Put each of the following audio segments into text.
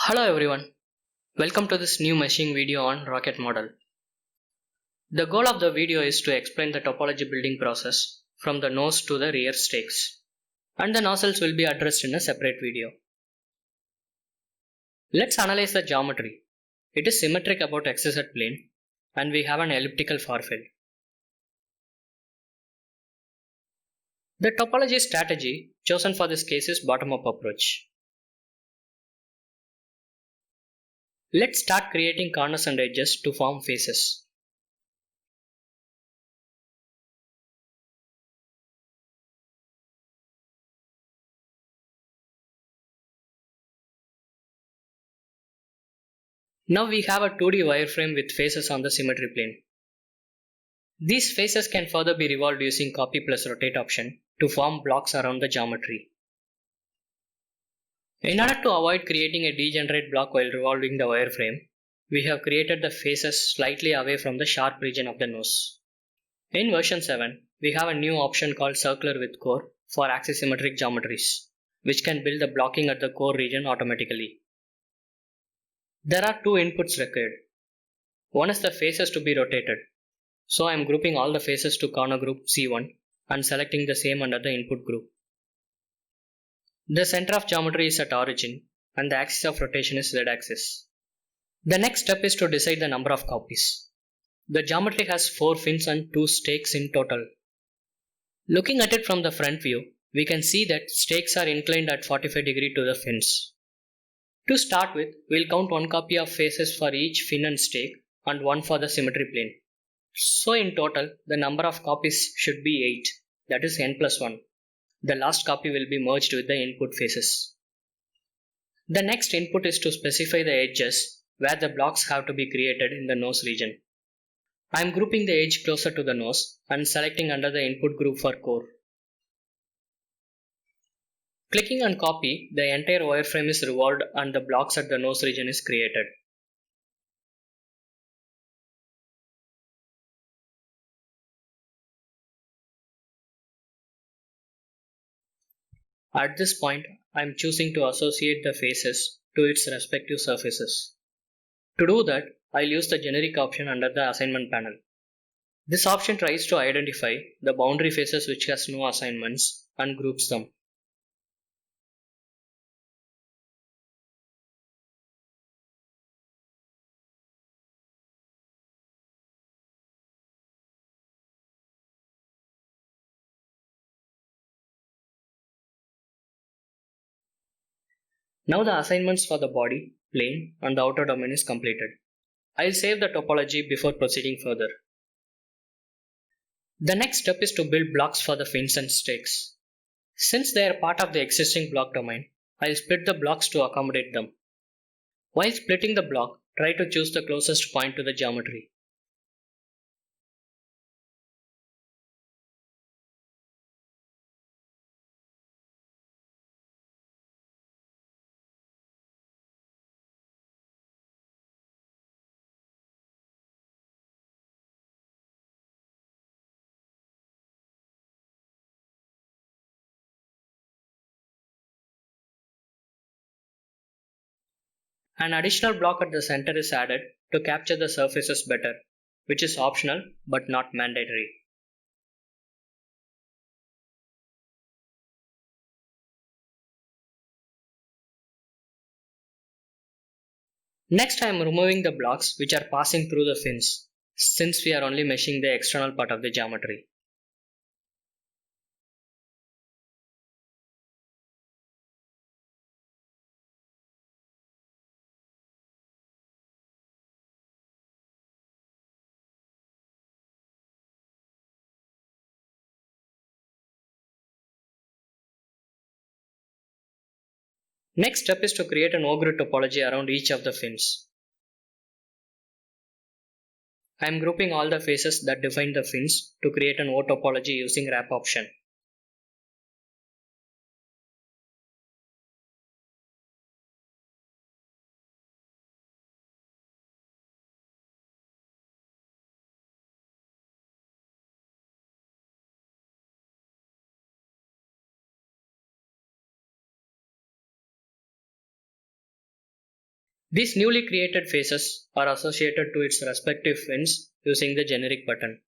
Hello everyone, welcome to this new meshing video on rocket model. The goal of the video is to explain the topology building process from the nose to the rear stakes, and the nozzles will be addressed in a separate video. Let's analyze the geometry. It is symmetric about XZ plane and we have an elliptical far field. The topology strategy chosen for this case is bottom-up approach. Let's start creating corners and edges to form faces. Now we have a 2D wireframe with faces on the symmetry plane. These faces can further be revolved using copy plus rotate option to form blocks around the geometry. In order to avoid creating a degenerate block while revolving the wireframe, we have created the faces slightly away from the sharp region of the nose. In version 7, we have a new option called circular with core for axisymmetric geometries, which can build the blocking at the core region automatically. There are two inputs required. One is the faces to be rotated. So I am grouping all the faces to corner group C1 and selecting the same under the input group. The center of geometry is at origin and the axis of rotation is Z axis. The next step is to decide the number of copies. The geometry has 4 fins and 2 stakes in total. Looking at it from the front view, we can see that stakes are inclined at 45 degrees to the fins. To start with, we'll count 1 copy of faces for each fin and stake and 1 for the symmetry plane. So in total, the number of copies should be 8, that is n plus 1. The last copy will be merged with the input faces. The next input is to specify the edges where the blocks have to be created in the nose region. I am grouping the edge closer to the nose and selecting under the input group for core. Clicking on copy, the entire wireframe is revolved and the blocks at the nose region is created. At this point, I am choosing to associate the faces to its respective surfaces. To do that, I'll use the generic option under the assignment panel. This option tries to identify the boundary faces which has no assignments and groups them. Now the assignments for the body, plane and the outer domain is completed. I'll save the topology before proceeding further. The next step is to build blocks for the fins and stakes. Since they are part of the existing block domain, I'll split the blocks to accommodate them. While splitting the block, try to choose the closest point to the geometry. An additional block at the center is added to capture the surfaces better, which is optional but not mandatory. Next I am removing the blocks which are passing through the fins, since we are only meshing the external part of the geometry. Next step is to create an O-grid topology around each of the fins. I am grouping all the faces that define the fins to create an O topology using wrap option. These newly created faces are associated to its respective fins using the generic button.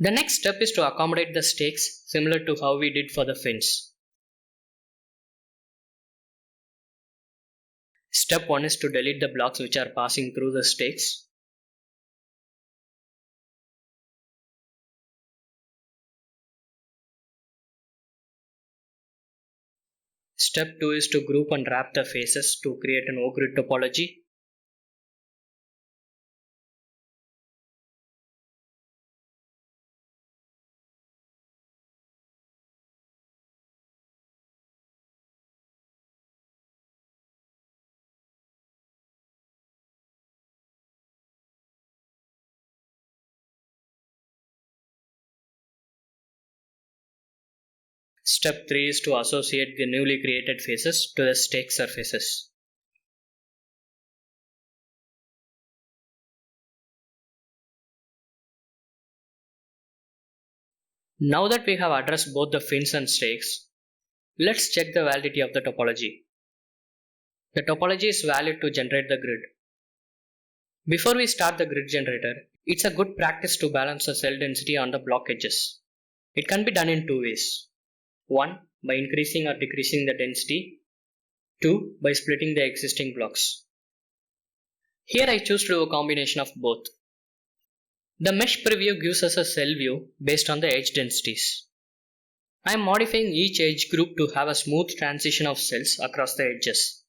The next step is to accommodate the stakes similar to how we did for the fins. Step 1 is to delete the blocks which are passing through the stakes. Step 2 is to group and wrap the faces to create an O-grid topology. Step 3 is to associate the newly created faces to the stake surfaces. Now that we have addressed both the fins and stakes, let's check the validity of the topology. The topology is valid to generate the grid. Before we start the grid generator, it's a good practice to balance the cell density on the block edges. It can be done in two ways. 1. By increasing or decreasing the density. 2. By splitting the existing blocks. Here I choose to do a combination of both. The mesh preview gives us a cell view based on the edge densities. I am modifying each edge group to have a smooth transition of cells across the edges.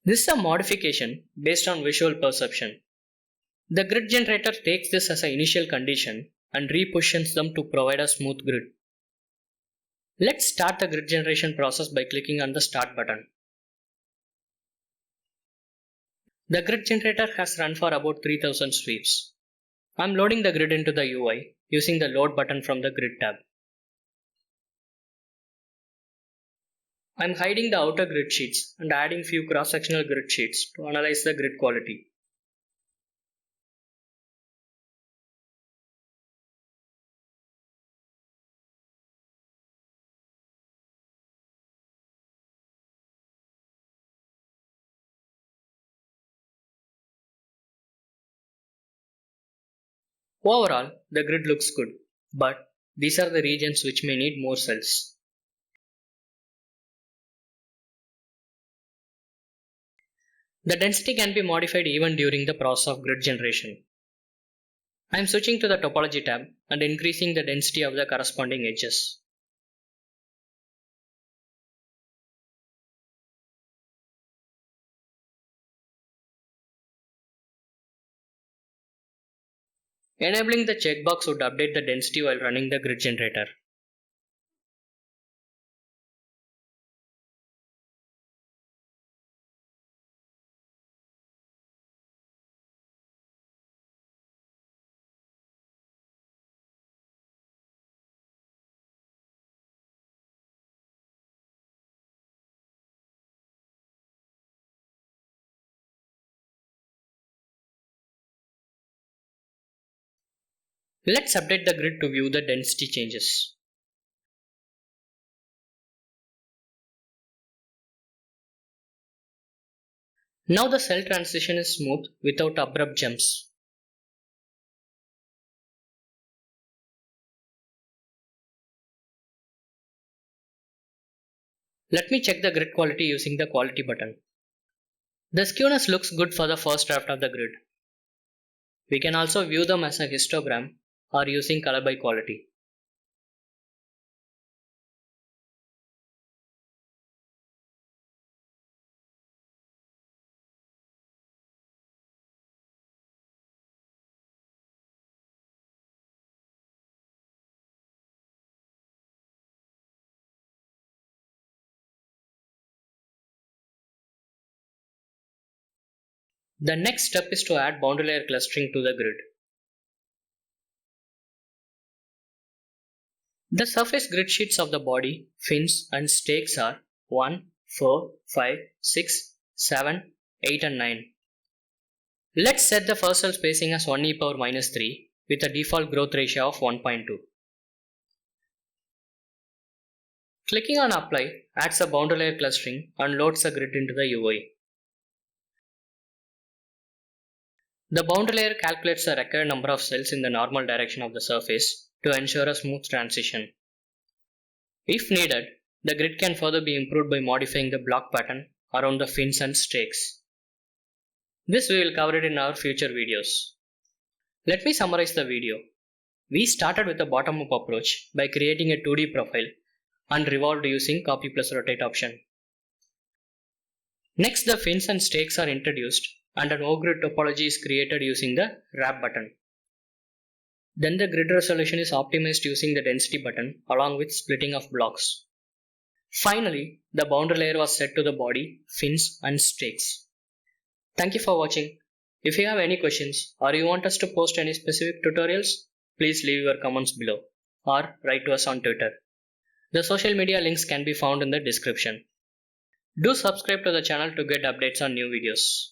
This is a modification based on visual perception. The grid generator takes this as an initial condition and repositions them to provide a smooth grid. Let's start the grid generation process by clicking on the Start button. The grid generator has run for about 3000 sweeps. I am loading the grid into the UI using the Load button from the Grid tab. I am hiding the outer grid sheets and adding few cross-sectional grid sheets to analyze the grid quality. Overall, the grid looks good, but these are the regions which may need more cells. The density can be modified even during the process of grid generation. I am switching to the Topology tab and increasing the density of the corresponding edges. Enabling the checkbox would update the density while running the grid generator. Let's update the grid to view the density changes. Now the cell transition is smooth without abrupt jumps. Let me check the grid quality using the Quality button. The skewness looks good for the first draft of the grid. We can also view them as a histogram or using color by quality. The next step is to add boundary layer clustering to the grid. The surface grid sheets of the body, fins and stakes are 1, 4, 5, 6, 7, 8 and 9. Let's set the first cell spacing as 1 e power minus 3 with a default growth ratio of 1.2. Clicking on apply adds a boundary layer clustering and loads the grid into the UI. The boundary layer calculates the required number of cells in the normal direction of the surface to ensure a smooth transition. If needed, the grid can further be improved by modifying the block pattern around the fins and stakes. This we will cover it in our future videos. Let me summarize the video. We started with a bottom-up approach by creating a 2D profile and revolved using copy plus rotate option. Next, the fins and stakes are introduced and an O-grid topology is created using the wrap button. Then the grid resolution is optimized using the density button along with splitting of blocks. Finally, the boundary layer was set to the body, fins and stakes. Thank you for watching. If you have any questions or you want us to post any specific tutorials, please leave your comments below or write to us on Twitter. The social media links can be found in the description. Do subscribe to the channel to get updates on new videos.